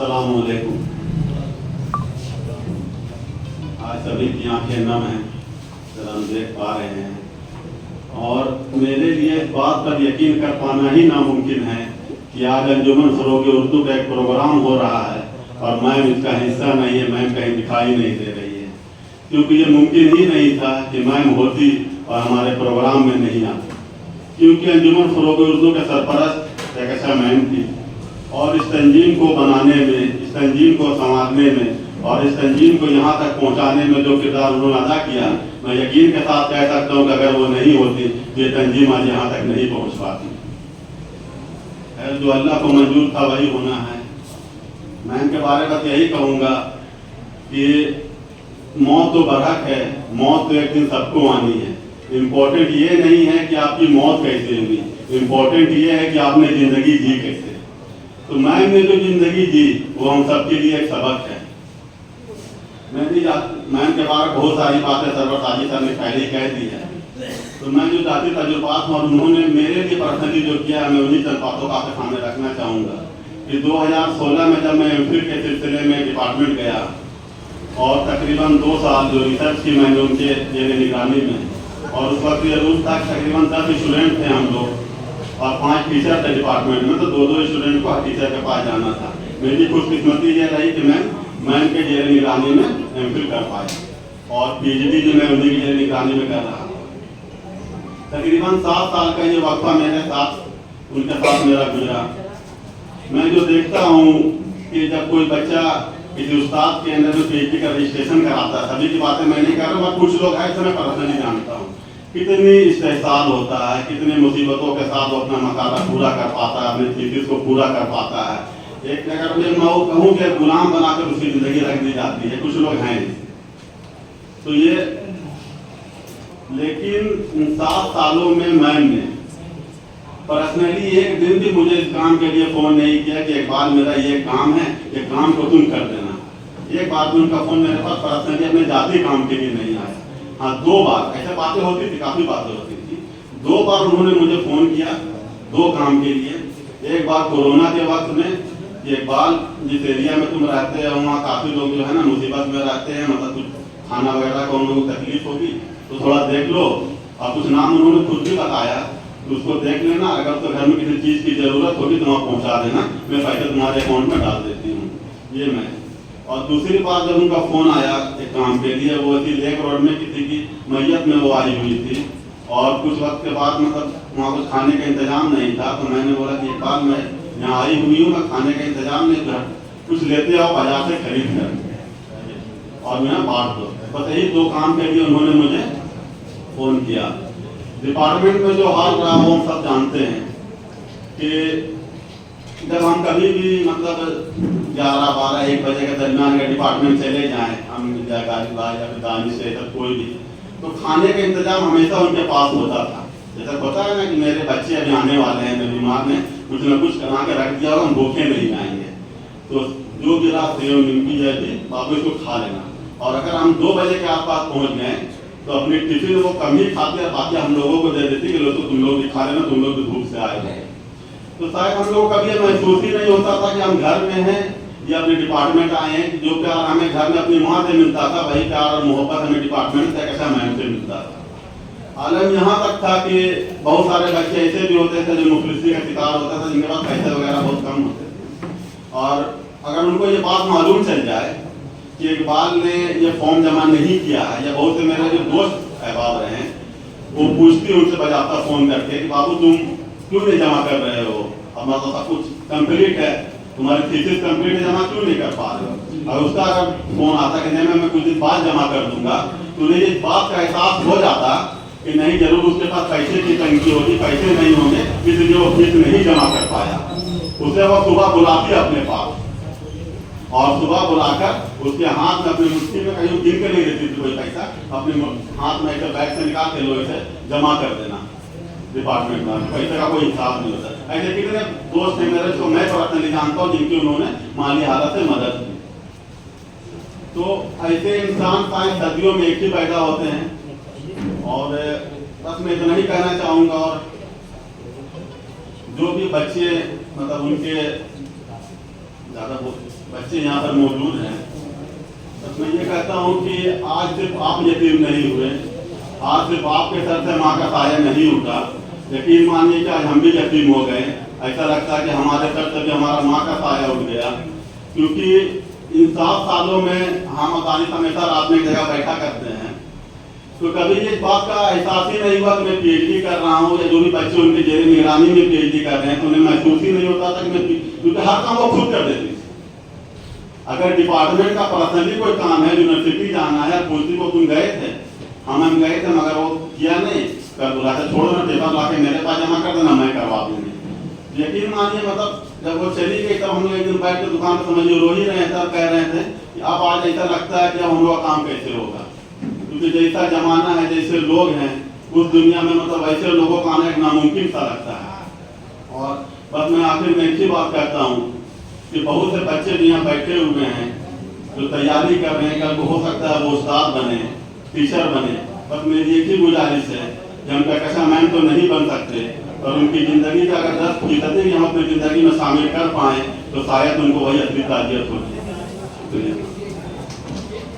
अस्सलामुअलैकुम। आज सभी की आंखें नम हैं, जरा हम देख पा रहे हैं, और मेरे लिए इस बात पर यकीन कर पाना ही नामुमकिन है कि आज अंजुमन फरोग उर्दू का एक प्रोग्राम हो रहा है और मैम इसका हिस्सा नहीं है, मैम कहीं दिखाई नहीं दे रही है। क्योंकि ये मुमकिन ही नहीं था कि मैम होती और हमारे प्रोग्राम में नहीं आती, क्योंकि अंजुमन फरोग उर्दू के सरपरस्त एक अच्छा मैम थी और इस तंजीम को बनाने में, इस तंजीम को संवारने में और इस तंजीम को यहाँ तक पहुँचाने में जो किरदार उन्होंने अदा किया, मैं यकीन के साथ कह सकता हूँ कि अगर वो नहीं होती ये तंजीम आज यहाँ तक नहीं पहुँच पाती। जो अल्लाह को मंजूर था वही होना है। मैं इनके बारे में यही कहूँगा कि मौत तो बरहक है, मौत तो एक दिन सबको आनी है। इम्पोर्टेंट ये नहीं है कि आपकी मौत कैसे हुई, इम्पोर्टेंट ये है कि आपने ज़िंदगी जी कैसे। तो मैम ने जो जिंदगी जी वो हम सबके लिए एक सबक है। मैम के बारे में बहुत सारी बातें सरवर साजी सर ने पहले ही कह दी है, तो मैं जो जाती तजुर्बात और उन्होंने मेरे लिए पर्सनली जो किया मैं उन्हीं चंद बातों का आपके सामने रखना चाहूँगा कि 2016 में जब मैं एमफिल के सिलसिले में डिपार्टमेंट गया और तकरीबन 2 साल जो रिसर्च की मैंने उनके जेर निगरानी में, और उस वक्त ये रूल था तकरीबन 10 स्टूडेंट थे हम लोग और 5 टीचर थे डिपार्टमेंट में, तो 2-2 स्टूडेंट को हर टीचर के पास जाना था। मेरी खुशकिस्मती ये रही कि मैं इनके जेर निगरानी में एमफिल कर पाया और पीएचडी जो मैं उन्हीं की जेर निगरानी में कर रहा था। तकरीबन 7 साल का ये वक्फा मेरे साथ, उनके साथ मेरा गुजरा। मैं जो देखता हूँ कि जब कोई बच्चा किसी उस्ताद के अंदर में पीएचडी का रजिस्ट्रेशन कराता है, सभी की बातें मैं नहीं कर रहा हूँ, कुछ लोग ऐसे मैं पर्सनली जानता हूँ, कितनी इस्तेहसाल होता है, कितनी मुसीबतों के साथ वो अपना मकाला पूरा कर पाता है, अपने थीसिस को पूरा कर पाता है। एक अगर मैं कहूँ कि गुलाम बनाकर उसकी जिंदगी रख दी जाती है, कुछ लोग हैं तो ये। लेकिन इन 7 सालों में मैंने पर्सनली एक दिन भी मुझे इस काम के लिए फ़ोन नहीं किया कि इकबाल मेरा ये काम है, ये काम को तुम कर देना। एक बार भी उनका फ़ोन मेरे पास पर्सनली अपने जाती काम के लिए नहीं आया। हाँ, 2 बार ऐसे बातें होती थी, काफ़ी बातें होती थी। 2 बार उन्होंने मुझे फ़ोन किया 2 काम के लिए। एक बार कोरोना के वक्त में, ये इकबाल जिस एरिया में तुम रहते हो वहाँ काफ़ी लोग जो है ना मुसीबत में रहते हैं, मतलब कुछ खाना वगैरह का उन लोगों को तकलीफ होगी तो थोड़ा देख लो, और कुछ नाम उन्होंने खुद भी बताया तो उसको देख लेना, अगर तो घर में किसी चीज़ की ज़रूरत होगी तो वहाँ पहुँचा देना, मैं पैसे तुम्हारे अकाउंट में डाल देती हूँ। ये मैं। और दूसरी बार जब उनका फ़ोन आया एक काम के लिए, वो थी लेक रोड में किसी की मैयत में वो आई हुई थी और कुछ वक्त के बाद मतलब वहाँ कुछ खाने का इंतजाम नहीं था, तो मैंने बोला कि एक बार मैं यहाँ आई हुई हूँ, मैं खाने का इंतजाम नहीं था, कुछ लेते आओ बाजार से खरीद कर और मैं बांट दो। बस यही 2 काम के लिए उन्होंने मुझे फ़ोन किया। डिपार्टमेंट में जो हाल रहा वो हम सब जानते हैं कि जब हम कभी भी मतलब 11-12-1 बजे के दरमियान अगर डिपार्टमेंट चले जाएँ, हम गाजी भाई या फिर दानिश से सब कोई भी, तो खाने का इंतजाम हमेशा उनके पास होता था। जैसा पता है ना कि मेरे बच्चे अभी आने वाले हैं, मेरे बीमार ने कुछ न कुछ बना के रख दिया और हम भूखे नहीं जाएंगे, तो जो गिरा सेव निमकी जैसे बाबू इसको खा लेना। और अगर हम 2 बजे के आसपास पहुँच गए तो अपनी टिफिन वो कम ही खाते हैं, बाकी हम लोगों को दे देती कि लो तो तुम लोग भी खा लेना, तुम लोग भी धूप से आए हैं। तो शायद हम लोग कभी महसूस ही नहीं होता था कि हम घर में हैं या अपने डिपार्टमेंट आए हैं, कि जो प्यार हमें घर में अपनी माँ से मिलता था वही प्यार और मोहब्बत हमें डिपार्टमेंट से कैसा मैम से मिलता था। आलम यहाँ तक था कि बहुत सारे बच्चे ऐसे भी होते थे जो मुफलिसी का शिकार होता था, जिनके पास पैसे वगैरह बहुत कम होते थे, और अगर उनको ये बात मालूम चल जाए कि इकबाल ने ये फॉर्म जमा नहीं किया है, या बहुत से मेरे जो दोस्त अहबाब रहे हैं वो पूछती उनसे बजाता फ़ोन करके कि बाबू तुम क्यों नहीं जमा कर रहे हो, हमारा तो सब कुछ कंप्लीट है, तुम्हारी थीसिस कंप्लीट है, जमा क्यों नहीं कर पा रहे हो। और उसका अगर फ़ोन आता कि नहीं मैं कुछ दिन बाद जमा कर दूंगा, तो उन्हें इस बात का एहसास हो जाता कि नहीं जरूर उसके पास पैसे की तंगी होगी, पैसे नहीं होंगे इसलिए वो फीस नहीं जमा कर पाया। उसे वो सुबह बुलाती अपने पास और सुबह बुलाकर उसके हाथ में अपनी मुट्ठी में कहीं गिन के नहीं देती थी कोई पैसा, अपने हाथ में एक बैग से निकाल के लो इसे जमा कर देना डिपार्टमेंट में, पैसे का कोई हिसाब नहीं होता। ऐसे कितने दोस्त हैं मेरे जो मैं पर्सनली जानता हूँ जिनकी उन्होंने माली हालत से मदद की। तो ऐसे इंसान शायद सदियों में एक ही पैदा होते हैं। और बस मैं इतना ही कहना चाहूँगा, और जो भी बच्चे मतलब उनके ज़्यादा बच्चे यहाँ पर मौजूद हैं। तो मैं ये कहता हूँ कि आज सिर्फ आप यतीम नहीं हुए, आज सिर्फ आपके सर से माँ का साया नहीं उठा, यकीन मानिए कि आज हम भी यतीम हो गए। ऐसा लगता है कि हमारे सर से भी हमारा माँ का साया उठ गया, क्योंकि इन 7 सालों में हम अफगानिस्तान हमेशा रात में एक जगह बैठा करते हैं, तो कभी इस बात का एहसास ही नहीं हुआ कि मैं पीएचडी कर रहा हूँ, या जो भी बच्चे उनके जेर निगरानी में पीएचडी कर रहे हैं तो उन्हें महसूस ही नहीं होता था कि मैं, क्योंकि हर काम वो खुद कर देती। अगर डिपार्टमेंट का पर्सनली कोई काम है, यूनिवर्सिटी जाना है, पूछती वो तुम गए थे, हम गए थे, मगर वो किया नहीं, कर बुला था, छोड़ो ना, पेपर ला के मेरे पास जमा कर देना, मैं करवा दूंगी। यकीन मानिए, मतलब जब वो चली गई तब हम लोग एक दिन बैठ के दुकान पर समझिए रो ही रहे थे, तब कह रहे थे कि अब आज ऐसा लगता है कि अब हम लोग का काम कैसे होगा, क्योंकि जैसा जमाना है, जैसे लोग हैं उस दुनिया में, मतलब ऐसे लोगों का आना एक नामुमकिन सा लगता है। और बस मैं आखिर में एक ही बात कहता हूँ कि बहुत से बच्चे भी यहाँ बैठे हुए हैं जो तैयारी कर रहे हैं, कल हो सकता है वो उस्ताद बने, टीचर बने। बस मेरी एक ही गुजारिश है कि हम कहकशा मैन तो नहीं बन सकते, और उनकी ज़िंदगी का अगर 10% हम अपनी ज़िंदगी में शामिल कर पाएँ तो शायद उनको वही असली ताज़ियत होगी।